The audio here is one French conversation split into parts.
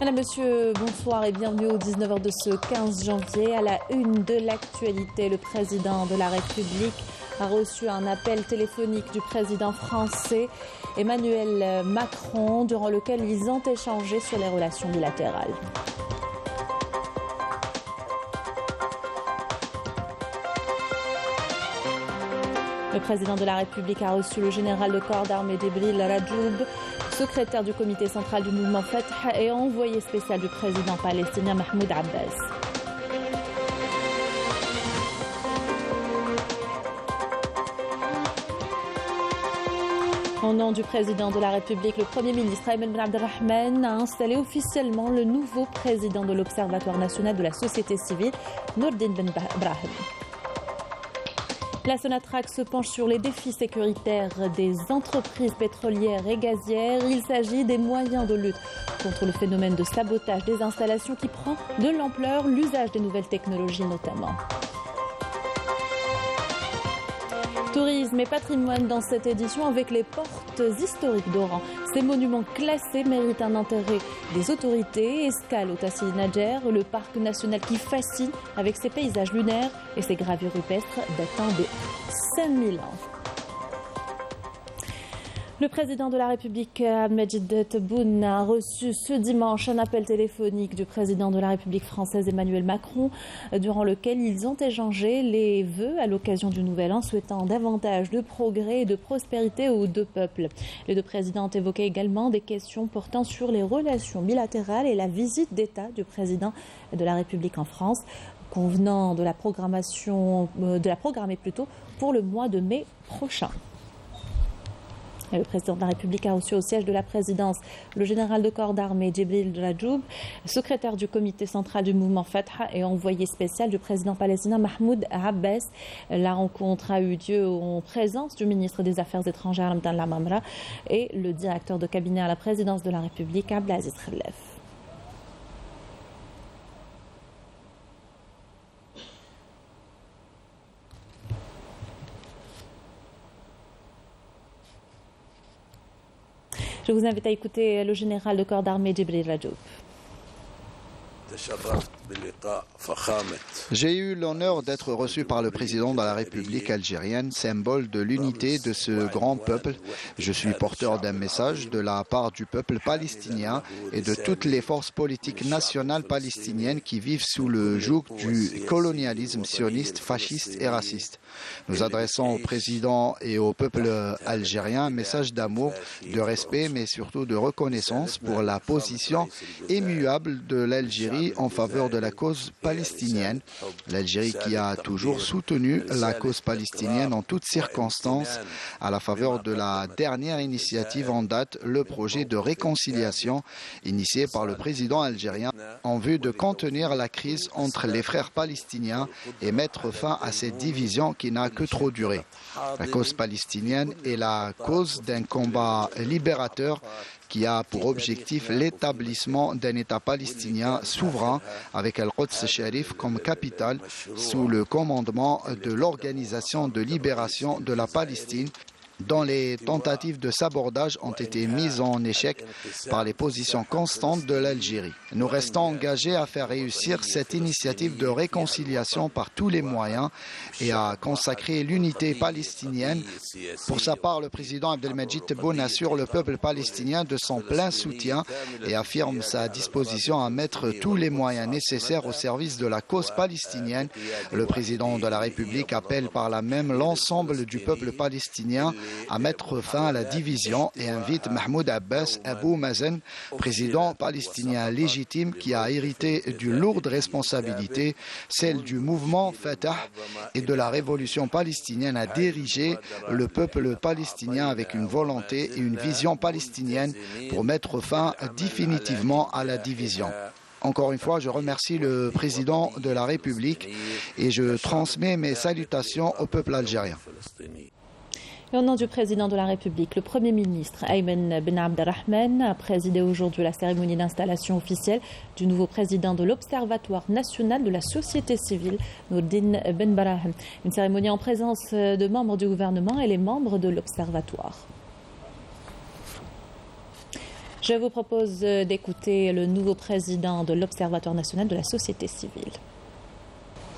Madame, Monsieur, bonsoir et bienvenue au 19h de ce 15 janvier. À la une de l'actualité, le président de la République a reçu un appel téléphonique du président français Emmanuel Macron, durant lequel ils ont échangé sur les relations bilatérales. Le président de la République a reçu le général de corps d'armée Djibril Rajoub, secrétaire du comité central du mouvement Fatah et envoyé spécial du président palestinien Mahmoud Abbas. Au nom du président de la République, le Premier ministre Ayman Ben Abdelrahman a installé officiellement le nouveau président de l'Observatoire national de la société civile, Nourdine Ben Brahim. La Sonatrach se penche sur les défis sécuritaires des entreprises pétrolières et gazières. Il s'agit des moyens de lutte contre le phénomène de sabotage des installations qui prend de l'ampleur, l'usage des nouvelles technologies notamment. Tourisme et patrimoine dans cette édition avec les portes historiques d'Oran. Ces monuments classés méritent un intérêt des autorités. Escale au Tassil Nadjer, le parc national qui fascine avec ses paysages lunaires et ses gravures rupestres datant de 5000 ans. Le président de la République, Abdelmajid Tebboune, a reçu ce dimanche un appel téléphonique du président de la République française Emmanuel Macron, durant lequel ils ont échangé les vœux à l'occasion du Nouvel An, souhaitant davantage de progrès et de prospérité aux deux peuples. Les deux présidents ont évoqué également des questions portant sur les relations bilatérales et la visite d'État du président de la République en France, convenant de la programmer pour le mois de mai prochain. Et le président de la République a reçu au siège de la présidence le général de corps d'armée Djibril Rajoub, secrétaire du comité central du mouvement Fatah et envoyé spécial du président palestinien Mahmoud Abbas. La rencontre a eu lieu en présence du ministre des Affaires étrangères Hamdan Lamamra et le directeur de cabinet à la présidence de la République Abdelaziz Khelef. Je vous invite à écouter le général de corps d'armée Djibril Rajoub. J'ai eu l'honneur d'être reçu par le président de la République algérienne, symbole de l'unité de ce grand peuple. Je suis porteur d'un message de la part du peuple palestinien et de toutes les forces politiques nationales palestiniennes qui vivent sous le joug du colonialisme sioniste, fasciste et raciste. Nous adressons au président et au peuple algérien un message d'amour, de respect, mais surtout de reconnaissance pour la position immuable de l'Algérie en faveur de la cause palestinienne. L'Algérie qui a toujours soutenu la cause palestinienne en toutes circonstances, à la faveur de la dernière initiative en date, le projet de réconciliation initié par le président algérien en vue de contenir la crise entre les frères palestiniens et mettre fin à cette division qui n'a que trop duré. La cause palestinienne est la cause d'un combat libérateur qui a pour objectif l'établissement d'un État palestinien souverain avec Al-Quds Sharif comme capitale sous le commandement de l'Organisation de libération de la Palestine, dont les tentatives de sabordage ont été mises en échec par les positions constantes de l'Algérie. Nous restons engagés à faire réussir cette initiative de réconciliation par tous les moyens et à consacrer l'unité palestinienne. Pour sa part, le président Abdelmajid Tebboune assure le peuple palestinien de son plein soutien et affirme sa disposition à mettre tous les moyens nécessaires au service de la cause palestinienne. Le président de la République appelle par là même l'ensemble du peuple palestinien à mettre fin à la division et invite Mahmoud Abbas Abou Mazen, président palestinien légitime qui a hérité d'une lourde responsabilité, celle du mouvement Fatah et de la révolution palestinienne, à diriger le peuple palestinien avec une volonté et une vision palestinienne pour mettre fin définitivement à la division. Encore une fois, je remercie le président de la République et je transmets mes salutations au peuple algérien. Et au nom du président de la République, le Premier ministre Ayman Ben Abdelrahman a présidé aujourd'hui la cérémonie d'installation officielle du nouveau président de l'Observatoire national de la société civile, Nourdine Ben Brahim. Une cérémonie en présence de membres du gouvernement et les membres de l'Observatoire. Je vous propose d'écouter le nouveau président de l'Observatoire national de la société civile.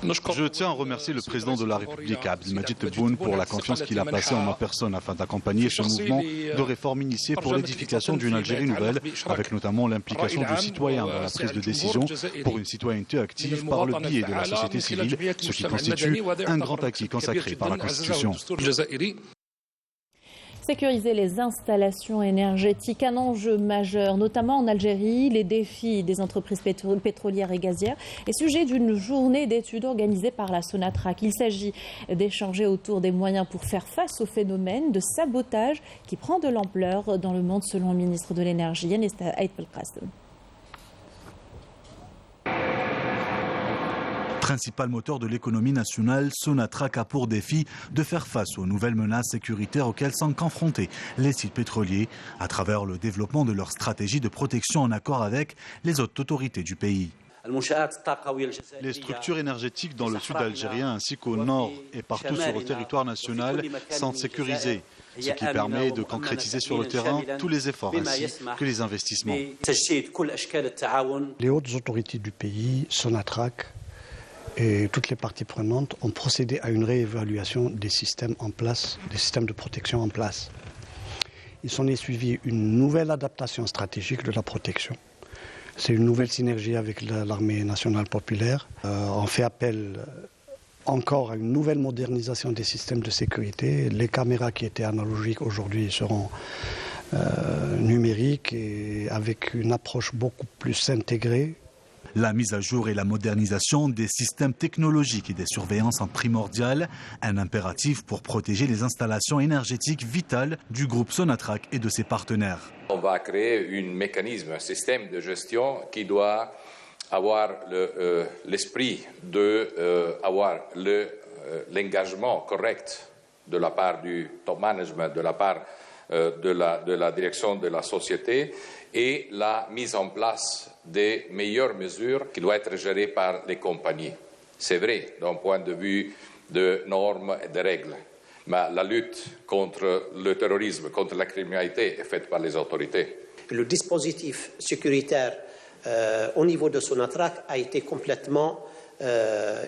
Je tiens à remercier le président de la République, Abdelmadjid Tebboune, pour la confiance qu'il a placée en ma personne afin d'accompagner ce mouvement de réforme initié pour l'édification d'une Algérie nouvelle, avec notamment l'implication du citoyen dans la prise de décision pour une citoyenneté active par le biais de la société civile, ce qui constitue un grand acquis consacré par la Constitution. Sécuriser les installations énergétiques, un enjeu majeur, notamment en Algérie. Les défis des entreprises pétrolières et gazières est sujet d'une journée d'études organisée par la Sonatrach. Il s'agit d'échanger autour des moyens pour faire face au phénomène de sabotage qui prend de l'ampleur dans le monde, selon le ministre de l'Énergie, Yanis Aït Belkacem. Principal moteur de l'économie nationale, Sonatrach a pour défi de faire face aux nouvelles menaces sécuritaires auxquelles sont confrontés les sites pétroliers à travers le développement de leur stratégie de protection en accord avec les autres autorités du pays. Les structures énergétiques dans le sud algérien ainsi qu'au nord et partout sur le territoire national sont sécurisées, ce qui permet de concrétiser sur le terrain tous les efforts ainsi que les investissements. Les hautes autorités du pays, Sonatrach, et toutes les parties prenantes ont procédé à une réévaluation des systèmes en place, des systèmes de protection en place. Il s'en est suivi une nouvelle adaptation stratégique de la protection. C'est une nouvelle synergie avec l'armée nationale populaire. On fait appel encore à une nouvelle modernisation des systèmes de sécurité. Les caméras qui étaient analogiques aujourd'hui seront numériques et avec une approche beaucoup plus intégrée. La mise à jour et la modernisation des systèmes technologiques et des surveillances sont primordiales, un impératif pour protéger les installations énergétiques vitales du groupe Sonatrach et de ses partenaires. On va créer un mécanisme, un système de gestion qui doit avoir l'esprit d'avoir l'engagement correct de la part du top management, de la part de la direction de la société et la mise en place des meilleures mesures qui doivent être gérées par les compagnies. C'est vrai d'un point de vue de normes et de règles, mais la lutte contre le terrorisme, contre la criminalité est faite par les autorités. Le dispositif sécuritaire au niveau de Sonatrach a été complètement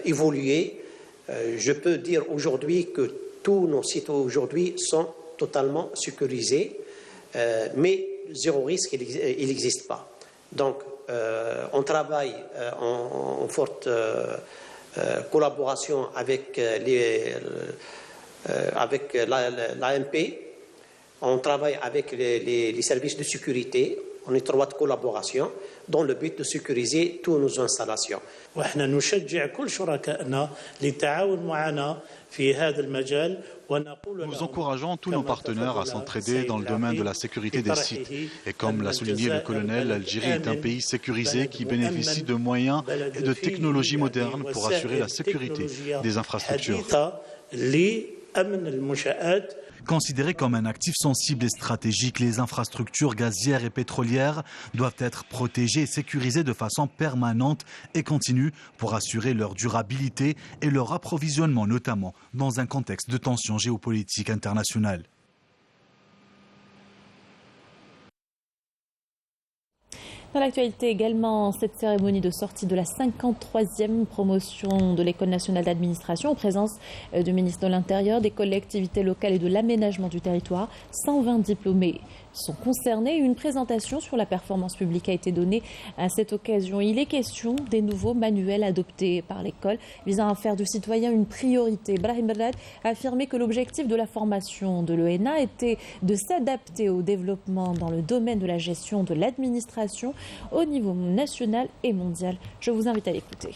évolué. Je peux dire aujourd'hui que tous nos sites aujourd'hui sont totalement sécurisés, mais zéro risque, il n'existe pas. Donc, on travaille en forte collaboration avec l'AMP, on travaille avec les services de sécurité en étroite collaboration dans le but de sécuriser toutes nos installations. Nous encourageons tous nos partenaires à s'entraider dans le domaine de la sécurité des sites. Et comme l'a souligné le colonel, l'Algérie est un pays sécurisé qui bénéficie de moyens et de technologies modernes pour assurer la sécurité des infrastructures. Considérées comme un actif sensible et stratégique, les infrastructures gazières et pétrolières doivent être protégées et sécurisées de façon permanente et continue pour assurer leur durabilité et leur approvisionnement, notamment dans un contexte de tensions géopolitiques internationales. Dans l'actualité également, cette cérémonie de sortie de la 53e promotion de l'École nationale d'administration en présence du ministre de l'Intérieur, des collectivités locales et de l'aménagement du territoire. 120 diplômés sont concernés. Une présentation sur la performance publique a été donnée à cette occasion. Il est question des nouveaux manuels adoptés par l'école visant à faire du citoyen une priorité. Brahim Berrad a affirmé que l'objectif de la formation de l'ENA était de s'adapter au développement dans le domaine de la gestion de l'administration au niveau national et mondial. Je vous invite à l'écouter.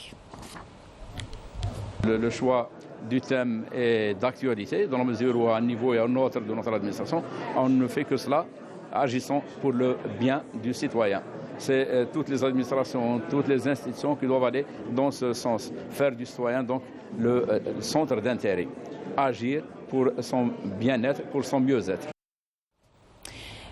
Le choix du thème est d'actualité, dans la mesure où à un niveau et à un autre de notre administration, on ne fait que cela, agissant pour le bien du citoyen. C'est toutes les administrations, toutes les institutions qui doivent aller dans ce sens, faire du citoyen donc le centre d'intérêt, agir pour son bien-être, pour son mieux-être.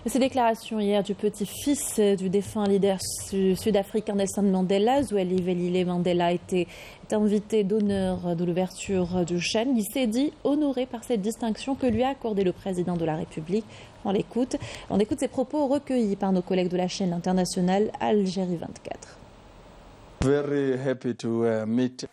Ces déclarations hier du petit-fils du défunt leader sud-africain Nelson Mandela, Zweli Velile Mandela, était invité d'honneur de l'ouverture du Chêne. Il s'est dit honoré par cette distinction que lui a accordée le président de la République. On écoute ces propos recueillis par nos collègues de la chaîne internationale Algérie 24.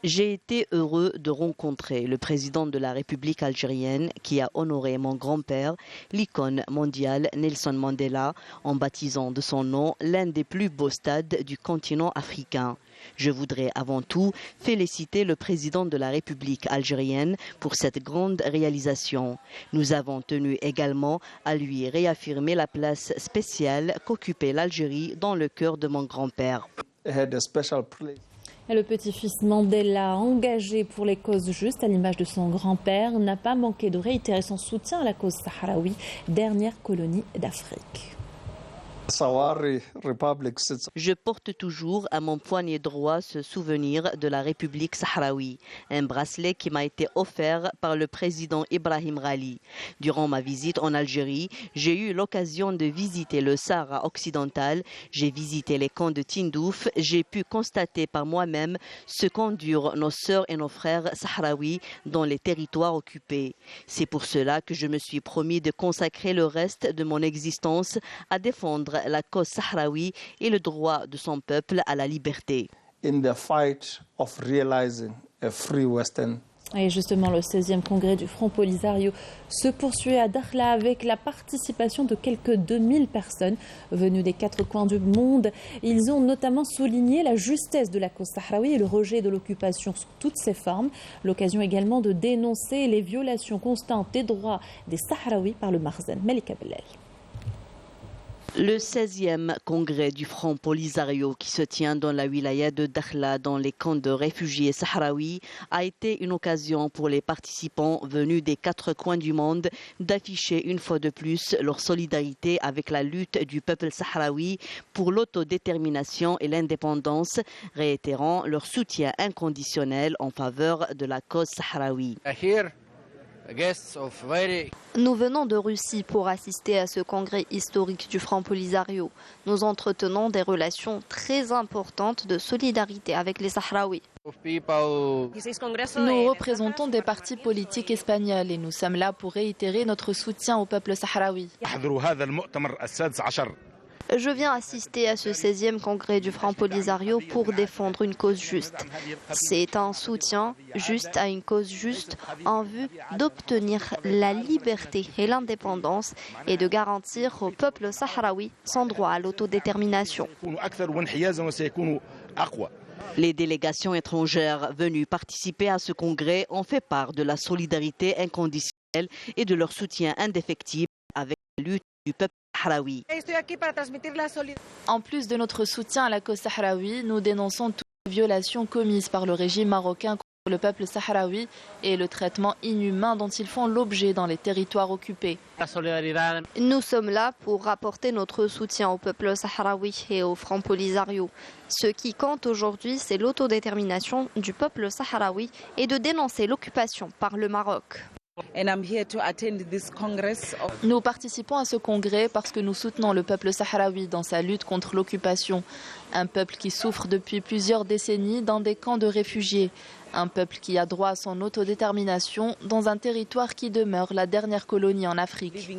J'ai été heureux de rencontrer le président de la République algérienne qui a honoré mon grand-père, l'icône mondiale Nelson Mandela, en baptisant de son nom l'un des plus beaux stades du continent africain. Je voudrais avant tout féliciter le président de la République algérienne pour cette grande réalisation. Nous avons tenu également à lui réaffirmer la place spéciale qu'occupait l'Algérie dans le cœur de mon grand-père. Le petit-fils Mandela, engagé pour les causes justes à l'image de son grand-père, n'a pas manqué de réitérer son soutien à la cause sahraoui, dernière colonie d'Afrique. Je porte toujours à mon poignet droit ce souvenir de la République sahraoui, un bracelet qui m'a été offert par le président Ibrahim Rali. Durant ma visite en Algérie, j'ai eu l'occasion de visiter le Sahara occidental, j'ai visité les camps de Tindouf, j'ai pu constater par moi-même ce qu'endurent nos sœurs et nos frères sahraouis dans les territoires occupés. C'est pour cela que je me suis promis de consacrer le reste de mon existence à défendre la cause sahraoui et le droit de son peuple à la liberté. Et justement, le 16e congrès du Front Polisario se poursuit à Dakhla avec la participation de quelques 2000 personnes venues des 4 coins du monde. Ils ont notamment souligné la justesse de la cause sahraoui et le rejet de l'occupation sous toutes ses formes. L'occasion également de dénoncer les violations constantes des droits des Sahraouis par le Marzen. Malika Bellel. Le 16e congrès du Front Polisario qui se tient dans la wilaya de Dakhla dans les camps de réfugiés sahraouis a été une occasion pour les participants venus des 4 coins du monde d'afficher une fois de plus leur solidarité avec la lutte du peuple sahraoui pour l'autodétermination et l'indépendance, réitérant leur soutien inconditionnel en faveur de la cause sahraoui. Nous venons de Russie pour assister à ce congrès historique du Front Polisario. Nous entretenons des relations très importantes de solidarité avec les Sahraouis. Nous représentons des partis politiques espagnols et nous sommes là pour réitérer notre soutien au peuple sahraoui. Je viens assister à ce 16e congrès du Front Polisario pour défendre une cause juste. C'est un soutien juste à une cause juste en vue d'obtenir la liberté et l'indépendance et de garantir au peuple sahraoui son droit à l'autodétermination. Les délégations étrangères venues participer à ce congrès ont fait part de la solidarité inconditionnelle et de leur soutien indéfectible avec la lutte du peuple sahraoui. En plus de notre soutien à la cause sahraoui, nous dénonçons toutes les violations commises par le régime marocain contre le peuple sahraoui et le traitement inhumain dont ils font l'objet dans les territoires occupés. Nous sommes là pour apporter notre soutien au peuple sahraoui et au Front Polisario. Ce qui compte aujourd'hui, c'est l'autodétermination du peuple sahraoui et de dénoncer l'occupation par le Maroc. Nous participons à ce congrès parce que nous soutenons le peuple sahraoui dans sa lutte contre l'occupation. Un peuple qui souffre depuis plusieurs décennies dans des camps de réfugiés. Un peuple qui a droit à son autodétermination dans un territoire qui demeure la dernière colonie en Afrique.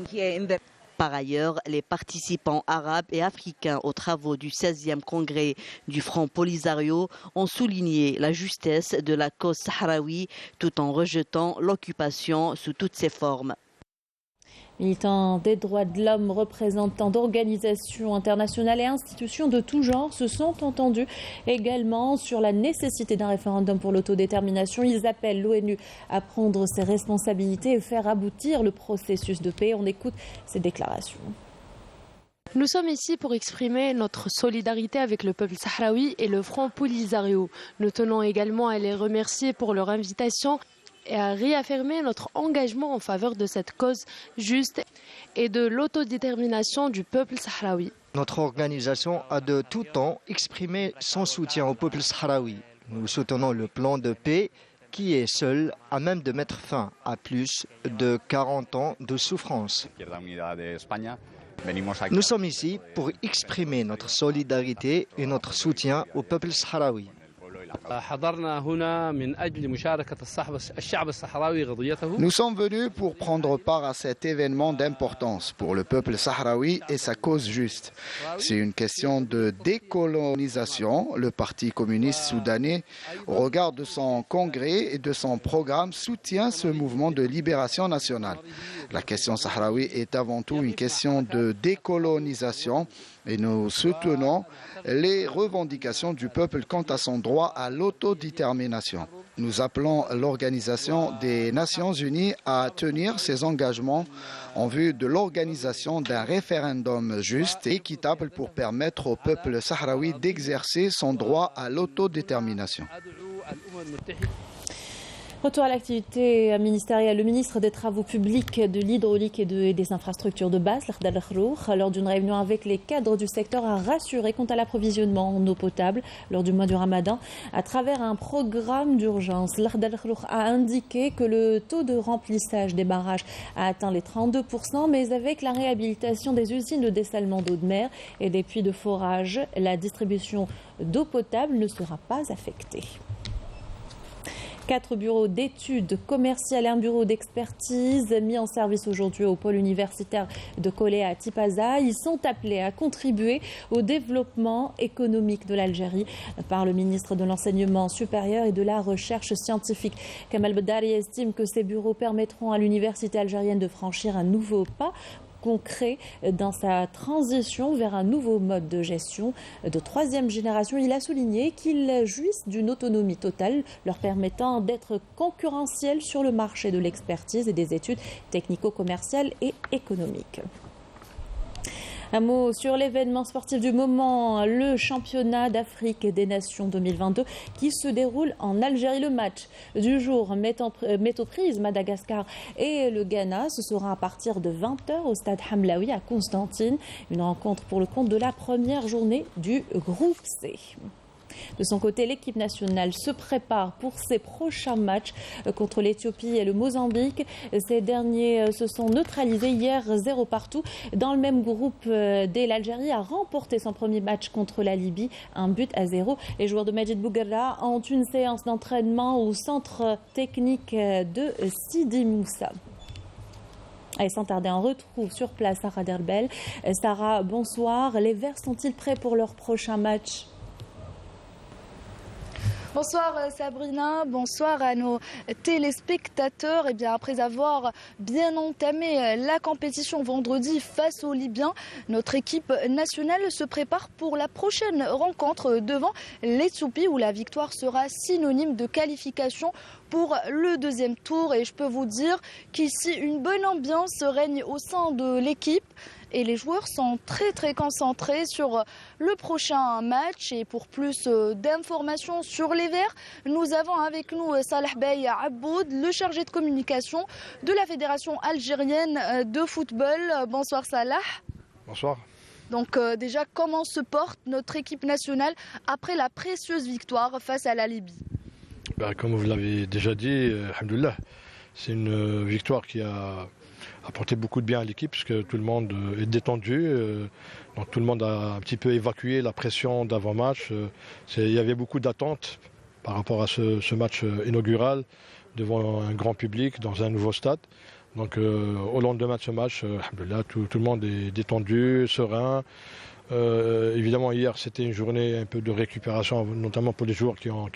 Par ailleurs, les participants arabes et africains aux travaux du 16e congrès du Front Polisario ont souligné la justesse de la cause sahraoui tout en rejetant l'occupation sous toutes ses formes. Militants des droits de l'homme, représentants d'organisations internationales et institutions de tout genre se sont entendus également sur la nécessité d'un référendum pour l'autodétermination. Ils appellent l'ONU à prendre ses responsabilités et faire aboutir le processus de paix. On écoute ces déclarations. Nous sommes ici pour exprimer notre solidarité avec le peuple sahraoui et le Front Polisario. Nous tenons également à les remercier pour leur invitation et à réaffirmer notre engagement en faveur de cette cause juste et de l'autodétermination du peuple sahraoui. Notre organisation a de tout temps exprimé son soutien au peuple sahraoui. Nous soutenons le plan de paix qui est seul à même de mettre fin à plus de 40 ans de souffrance. Nous sommes ici pour exprimer notre solidarité et notre soutien au peuple sahraoui. Nous sommes venus pour prendre part à cet événement d'importance pour le peuple sahraoui et sa cause juste. C'est une question de décolonisation. Le Parti communiste soudanais, au regard de son congrès et de son programme, soutient ce mouvement de libération nationale. La question sahraoui est avant tout une question de décolonisation et nous soutenons les revendications du peuple quant à son droit à l'autodétermination. Nous appelons l'Organisation des Nations Unies à tenir ses engagements en vue de l'organisation d'un référendum juste et équitable pour permettre au peuple sahraoui d'exercer son droit à l'autodétermination. Retour à l'activité ministérielle. Le ministre des Travaux publics, de l'hydraulique et des infrastructures de base, Lakhdar Khrour, lors d'une réunion avec les cadres du secteur, a rassuré quant à l'approvisionnement en eau potable lors du mois du Ramadan à travers un programme d'urgence. Lakhdar Khrour a indiqué que le taux de remplissage des barrages a atteint les 32%, mais avec la réhabilitation des usines de dessalement d'eau de mer et des puits de forage, la distribution d'eau potable ne sera pas affectée. 4 bureaux d'études commerciales et un bureau d'expertise mis en service aujourd'hui au pôle universitaire de Kolé à Tipaza. Ils sont appelés à contribuer au développement économique de l'Algérie par le ministre de l'Enseignement supérieur et de la Recherche scientifique. Kamal Beddari estime que ces bureaux permettront à l'université algérienne de franchir un nouveau pas concret dans sa transition vers un nouveau mode de gestion de 3e génération. Il a souligné qu'ils jouissent d'une autonomie totale, leur permettant d'être concurrentiels sur le marché de l'expertise et des études technico-commerciales et économiques. Un mot sur l'événement sportif du moment, le championnat d'Afrique des Nations 2022 qui se déroule en Algérie. Le match du jour met aux prises Madagascar et le Ghana. Ce sera à partir de 20h au stade Hamlaoui à Constantine. Une rencontre pour le compte de la première journée du groupe C. De son côté, l'équipe nationale se prépare pour ses prochains matchs contre l'Éthiopie et le Mozambique. Ces derniers se sont neutralisés hier 0 partout. Dans le même groupe, l'Algérie a remporté son premier match contre la Libye, 1-0. Les joueurs de Majid Bouguerra ont une séance d'entraînement au centre technique de Sidi Moussa. Et sans tarder, on retrouve sur place Sarah Derbel. Sarah, bonsoir. Les Verts sont-ils prêts pour leur prochain match ? Bonsoir Sabrina, bonsoir à nos téléspectateurs. Et bien après avoir bien entamé la compétition vendredi face aux Libyens, notre équipe nationale se prépare pour la prochaine rencontre devant l'Éthiopie où la victoire sera synonyme de qualification pour le deuxième tour. Et je peux vous dire qu'ici une bonne ambiance règne au sein de l'équipe. Et les joueurs sont très concentrés sur le prochain match. Et pour plus d'informations sur les Verts, nous avons avec nous Salah Bey Aboud, le chargé de communication de la Fédération algérienne de football. Bonsoir Salah. Bonsoir. Donc déjà, comment se porte notre équipe nationale après la précieuse victoire face à la Libye ? Comme vous l'avez déjà dit, alhamdoulilah, c'est une victoire qui a apporté beaucoup de bien à l'équipe parce que tout le monde est détendu. Donc tout le monde a un petit peu évacué la pression d'avant-match. Il y avait beaucoup d'attentes par rapport à ce match inaugural devant un grand public dans un nouveau stade. Donc au lendemain de ce match, tout le monde est détendu, serein. Évidemment, hier, c'était une journée un peu de récupération, notamment pour les joueurs qui ont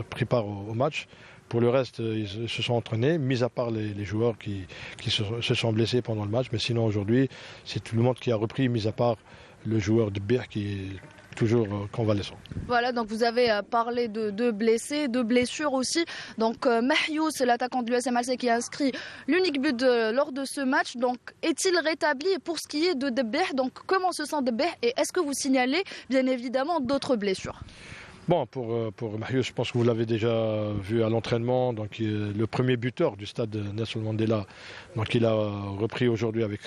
pris part au match. Pour le reste, ils se sont entraînés, mis à part les joueurs qui se sont blessés pendant le match. Mais sinon, aujourd'hui, c'est tout le monde qui a repris, mis à part le joueur de Bir qui est toujours convalescent. Voilà, donc vous avez parlé de blessés, de blessures aussi. Donc Mahious, l'attaquant de l'USM Alger qui a inscrit l'unique but lors de ce match. Donc est-il rétabli? Et pour ce qui est de Debeh, donc comment se sent Debeh et est-ce que vous signalez bien évidemment d'autres blessures? Bon, pour Mahious, je pense que vous l'avez déjà vu à l'entraînement. Donc, le premier buteur du stade Nelson Mandela. Donc, il a repris aujourd'hui avec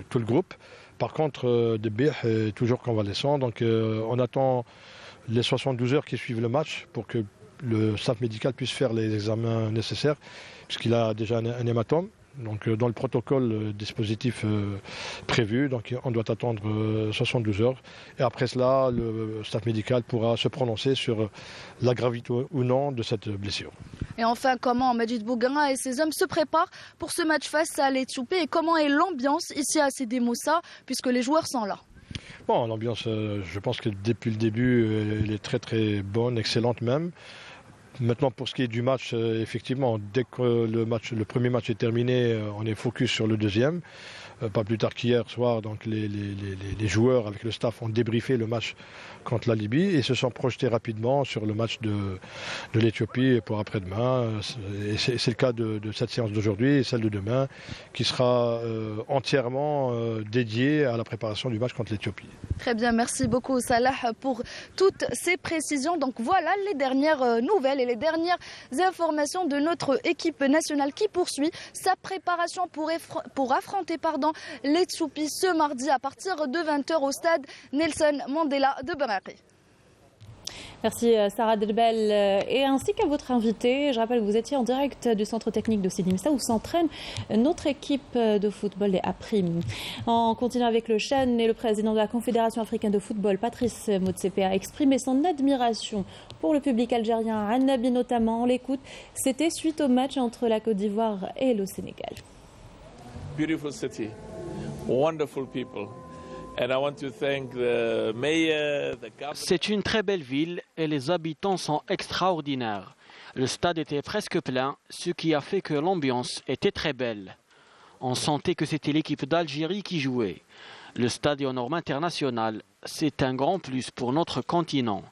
tout le groupe. Par contre, Debih est toujours convalescent. Donc, on attend les 72 heures qui suivent le match pour que le staff médical puisse faire les examens nécessaires, puisqu'il a déjà un hématome. Donc dans le protocole dispositif prévu, donc on doit attendre 72 heures. Et après cela, le staff médical pourra se prononcer sur la gravité ou non de cette blessure. Et enfin, comment Majid Bouguenra et ses hommes se préparent pour ce match face à l'Éthiopie et comment est l'ambiance ici à Sidi Moussa puisque les joueurs sont là? Bon, l'ambiance, je pense que depuis le début, elle est très très bonne, excellente même. Maintenant, pour ce qui est du match, effectivement, dès que le premier match est terminé, on est focus sur le deuxième. Pas plus tard qu'hier soir, donc les joueurs avec le staff ont débriefé le match contre la Libye et se sont projetés rapidement sur le match de l'Éthiopie pour après-demain. Et c'est le cas de cette séance d'aujourd'hui et celle de demain qui sera entièrement dédiée à la préparation du match contre l'Éthiopie. Très bien, merci beaucoup Salah pour toutes ces précisions. Donc voilà les dernières nouvelles et les dernières informations de notre équipe nationale qui poursuit sa préparation pour affronter l'Éthiopie ce mardi à partir de 20h au stade Nelson Mandela de Bamako. Merci Sarah Delbel et ainsi qu'à votre invité. Je rappelle que vous étiez en direct du centre technique de Sidi Moussa où s'entraîne notre équipe de football des A-Prime. En continuant avec le CHAN, et le président de la Confédération africaine de football, Patrice Motsepe, a exprimé son admiration pour le public algérien, Annabi notamment. On l'écoute, c'était suite au match entre la Côte d'Ivoire et le Sénégal. Beautiful city, wonderful people. And I want to thank the mayor, the governor. C'est une très belle ville et les habitants sont extraordinaires. Le stade était presque plein, ce qui a fait que l'ambiance était très belle. On sentait que c'était l'équipe d'Algérie qui jouait. Le stade est aux normes internationales. C'est un grand plus pour notre continent.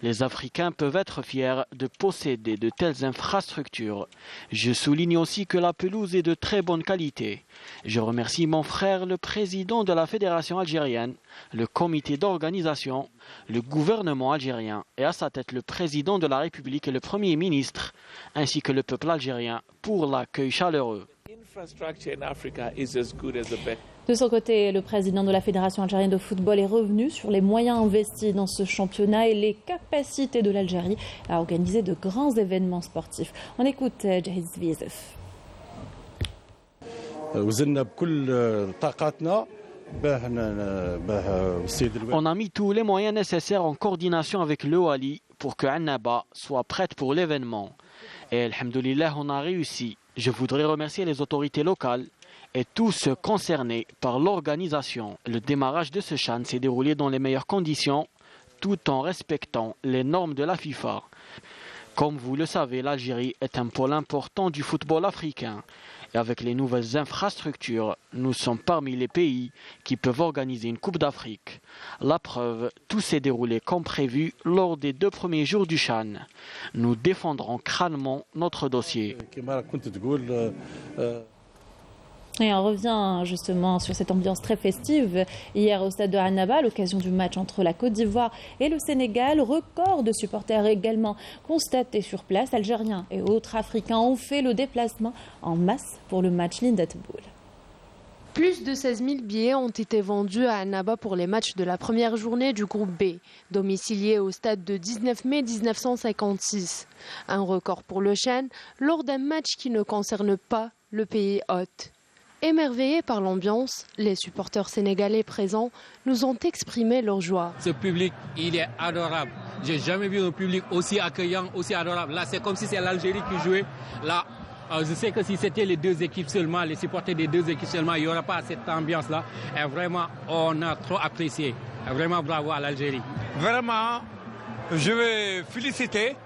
Les Africains peuvent être fiers de posséder de telles infrastructures. Je souligne aussi que la pelouse est de très bonne qualité. Je remercie mon frère, le président de la Fédération algérienne, le comité d'organisation, le gouvernement algérien et à sa tête le président de la République et le Premier ministre, ainsi que le peuple algérien pour l'accueil chaleureux. De son côté, le président de la Fédération algérienne de football est revenu sur les moyens investis dans ce championnat et les capacités de l'Algérie à organiser de grands événements sportifs. On écoute Jahiz Zviezef. On a mis tous les moyens nécessaires en coordination avec le Wali pour que Annaba soit prête pour l'événement. Et alhamdoulilah, on a réussi. Je voudrais remercier les autorités locales et tous ceux concernés par l'organisation. Le démarrage de ce CHAN s'est déroulé dans les meilleures conditions, tout en respectant les normes de la FIFA. Comme vous le savez, l'Algérie est un pôle important du football africain. Et avec les nouvelles infrastructures, nous sommes parmi les pays qui peuvent organiser une Coupe d'Afrique. La preuve, tout s'est déroulé comme prévu lors des 2 premiers jours du CHAN. Nous défendrons crânement notre dossier. Et on revient justement sur cette ambiance très festive hier au stade de Annaba à l'occasion du match entre la Côte d'Ivoire et le Sénégal. Record de supporters également constaté sur place. Algériens et autres Africains ont fait le déplacement en masse pour le match Lindet Boul. Plus de 16 000 billets ont été vendus à Annaba pour les matchs de la première journée du groupe B, domicilié au stade de 19 mai 1956. Un record pour le CHAN lors d'un match qui ne concerne pas le pays hôte. Émerveillés par l'ambiance, les supporters sénégalais présents nous ont exprimé leur joie. Ce public, il est adorable. J'ai jamais vu un public aussi accueillant, aussi adorable. Là, c'est comme si c'est l'Algérie qui jouait. Là, je sais que si c'était les deux équipes seulement, les supporters des deux équipes seulement, il n'y aura pas cette ambiance-là. Et vraiment, on a trop apprécié. Vraiment bravo à l'Algérie. Vraiment, je vais féliciter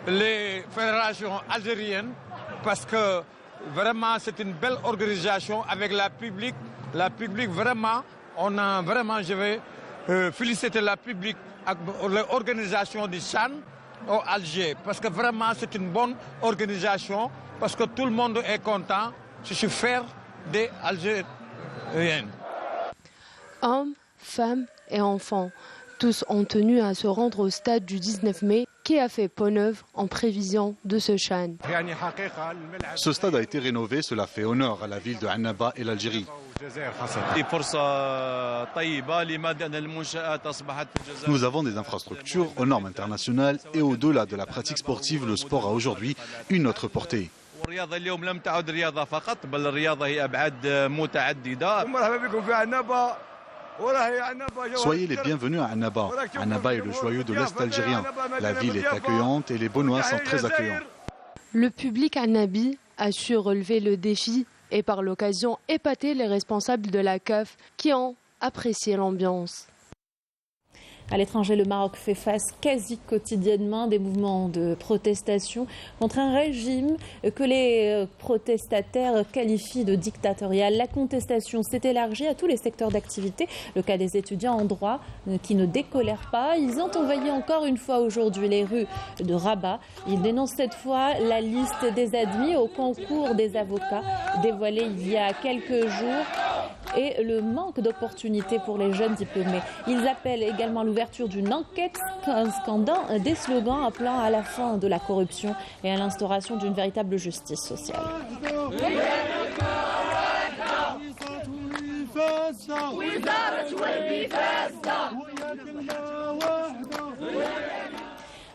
les fédérations algériennes parce que vraiment, c'est une belle organisation avec la public. La public, vraiment, je vais féliciter la public avec l'organisation du CHAN au Alger. Parce que vraiment, c'est une bonne organisation. Parce que tout le monde est content. Je suis fier des Algériens. Hommes, femmes et enfants, tous ont tenu à se rendre au stade du 19 mai qui a fait peau neuve en prévision de ce CHAN. Ce stade a été rénové, cela fait honneur à la ville de Annaba et l'Algérie. Nous avons des infrastructures aux normes internationales et au-delà de la pratique sportive, le sport a aujourd'hui une autre portée. Soyez les bienvenus à Annaba. Annaba est le joyau de l'Est algérien. La ville est accueillante et les Beaunois sont très accueillants. Le public annabi a su relever le défi et par l'occasion épater les responsables de la CAF qui ont apprécié l'ambiance. À l'étranger, le Maroc fait face quasi quotidiennement à des mouvements de protestation contre un régime que les protestataires qualifient de dictatorial. La contestation s'est élargie à tous les secteurs d'activité. Le cas des étudiants en droit qui ne décolèrent pas. Ils ont envahi encore une fois aujourd'hui les rues de Rabat. Ils dénoncent cette fois la liste des admis au concours des avocats dévoilée il y a quelques jours et le manque d'opportunités pour les jeunes diplômés. Ils appellent également l'ouverture d'une enquête scandant des slogans appelant à la fin de la corruption et à l'instauration d'une véritable justice sociale.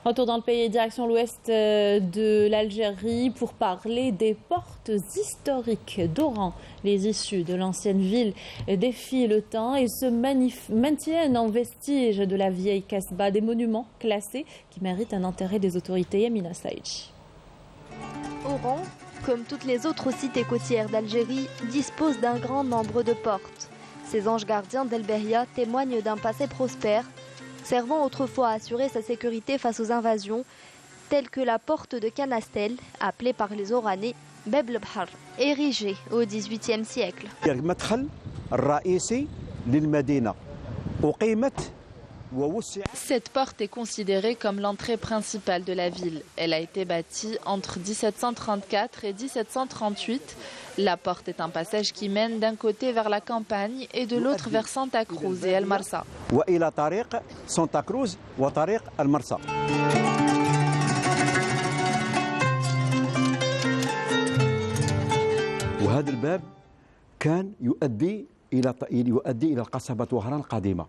Retour dans le pays, direction l'ouest de l'Algérie pour parler des portes historiques d'Oran. Les issues de l'ancienne ville défient le temps et se maintiennent en vestige de la vieille Kasbah, des monuments classés qui méritent un intérêt des autorités. Yamina Saïdji. Oran, comme toutes les autres cités côtières d'Algérie, dispose d'un grand nombre de portes. Ces anges gardiens d'El Beria témoignent d'un passé prospère, servant autrefois à assurer sa sécurité face aux invasions, telles que la porte de Canastel, appelée par les Oranais Bab el-Bahar, érigée au XVIIIe siècle. Cette porte est considérée comme l'entrée principale de la ville. Elle a été bâtie entre 1734 et 1738. La porte est un passage qui mène d'un côté vers la campagne et de l'autre vers Santa Cruz et El Marsa. وهذا الباب كان يؤدي إلى القصبة وهران القديمة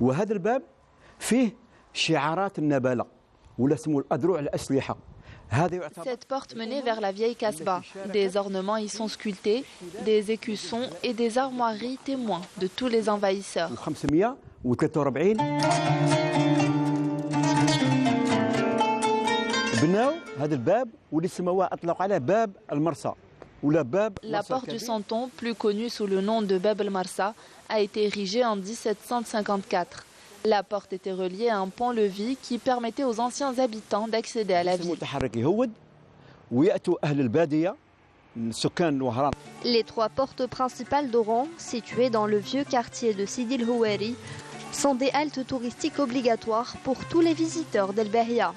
وهذا الباب فيه شعارات النبالة ولا اسمه الأدرع الأسلحة. Cette porte menait vers la vieille Kasbah. Des ornements y sont sculptés, des écussons et des armoiries témoins de tous les envahisseurs. La porte du Santon, plus connue sous le nom de Bab el-Marsa, a été érigée en 1754. La porte était reliée à un pont-levis qui permettait aux anciens habitants d'accéder à la ville. Les trois portes principales d'Oran, situées dans le vieux quartier de Sidi El Houari, sont des haltes touristiques obligatoires pour tous les visiteurs d'El Beria.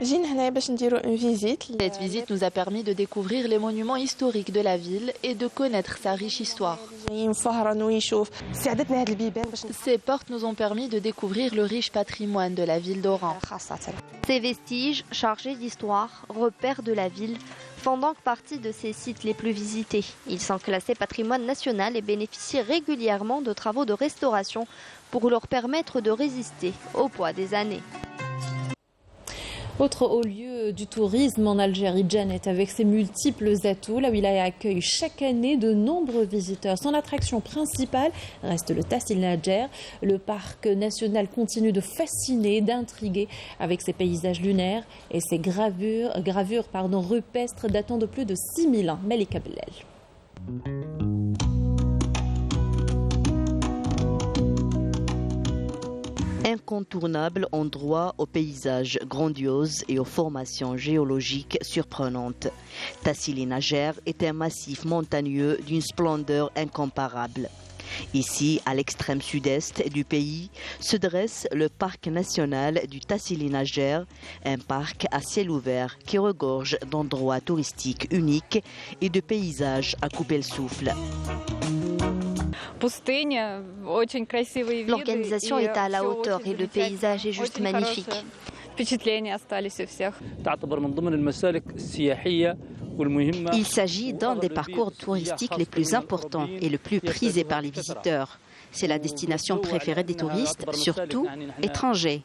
Cette visite nous a permis de découvrir les monuments historiques de la ville et de connaître sa riche histoire. Ces portes nous ont permis de découvrir le riche patrimoine de la ville d'Oran. Ces vestiges, chargés d'histoire, repères de la ville, font donc partie de ces sites les plus visités. Ils sont classés patrimoine national et bénéficient régulièrement de travaux de restauration pour leur permettre de résister au poids des années. Autre haut lieu du tourisme en Algérie, Djanet, avec ses multiples atouts, la wilaya accueille chaque année de nombreux visiteurs. Son attraction principale reste le Tassil Najer. Le parc national continue de fasciner, d'intriguer avec ses paysages lunaires et ses gravures rupestres datant de plus de 6000 ans. Malika Bellel. Incontournable endroit aux paysages grandioses et aux formations géologiques surprenantes. Tassil Najer est un massif montagneux d'une splendeur incomparable. Ici, à l'extrême sud-est du pays, se dresse le parc national du Tassil Najer, un parc à ciel ouvert qui regorge d'endroits touristiques uniques et de paysages à couper le souffle. L'organisation est à la hauteur et le paysage est juste magnifique. Il s'agit d'un des parcours touristiques les plus importants et le plus prisé par les visiteurs. C'est la destination préférée des touristes, surtout étrangers.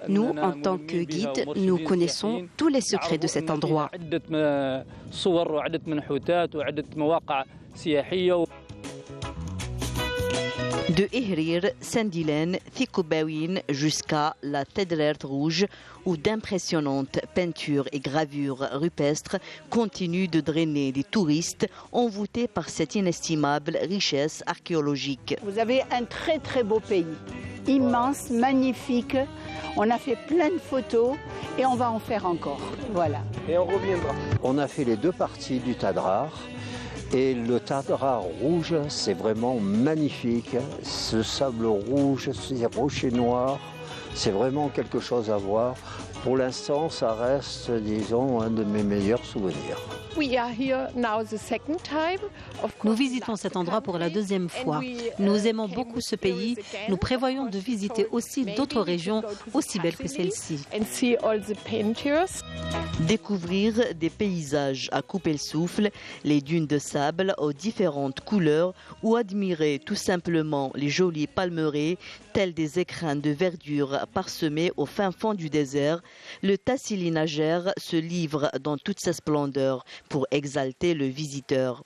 Nous, en tant que guides, nous connaissons tous les secrets de cet endroit. De Ihrir, Saint-Dylan, Thikobawin jusqu'à la Tedrert rouge, où d'impressionnantes peintures et gravures rupestres continuent de drainer les touristes envoûtés par cette inestimable richesse archéologique. Vous avez un très très beau pays, immense, magnifique. On a fait plein de photos et on va en faire encore. Voilà. Et on reviendra. On a fait les deux parties du Tadrar. Et le Tadrar rouge, c'est vraiment magnifique. Ce sable rouge, ces rochers noirs, c'est vraiment quelque chose à voir. Pour l'instant, ça reste, disons, un de mes meilleurs souvenirs. Nous visitons cet endroit pour la deuxième fois. Nous aimons beaucoup ce pays. Nous prévoyons de visiter aussi d'autres régions aussi belles que celle-ci. Découvrir des paysages à couper le souffle, les dunes de sable aux différentes couleurs ou admirer tout simplement les jolis palmeraies tels des écrins de verdure parsemés au fin fond du désert, le Tassili Najer se livre dans toute sa splendeur pour exalter le visiteur.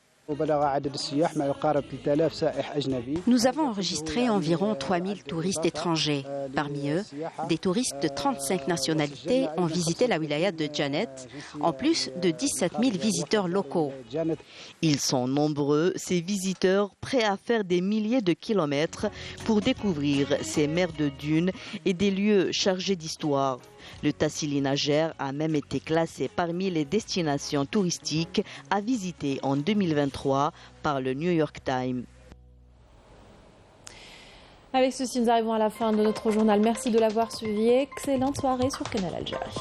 Nous avons enregistré environ 3000 touristes étrangers. Parmi eux, des touristes de 35 nationalités ont visité la wilaya de Janet, en plus de 17 000 visiteurs locaux. Ils sont nombreux, ces visiteurs prêts à faire des milliers de kilomètres pour découvrir ces mers de dunes et des lieux chargés d'histoire. Le Tassili Najer a même été classé parmi les destinations touristiques à visiter en 2023 par le New York Times. Avec ceci, nous arrivons à la fin de notre journal. Merci de l'avoir suivi. Excellente soirée sur Canal Algérie.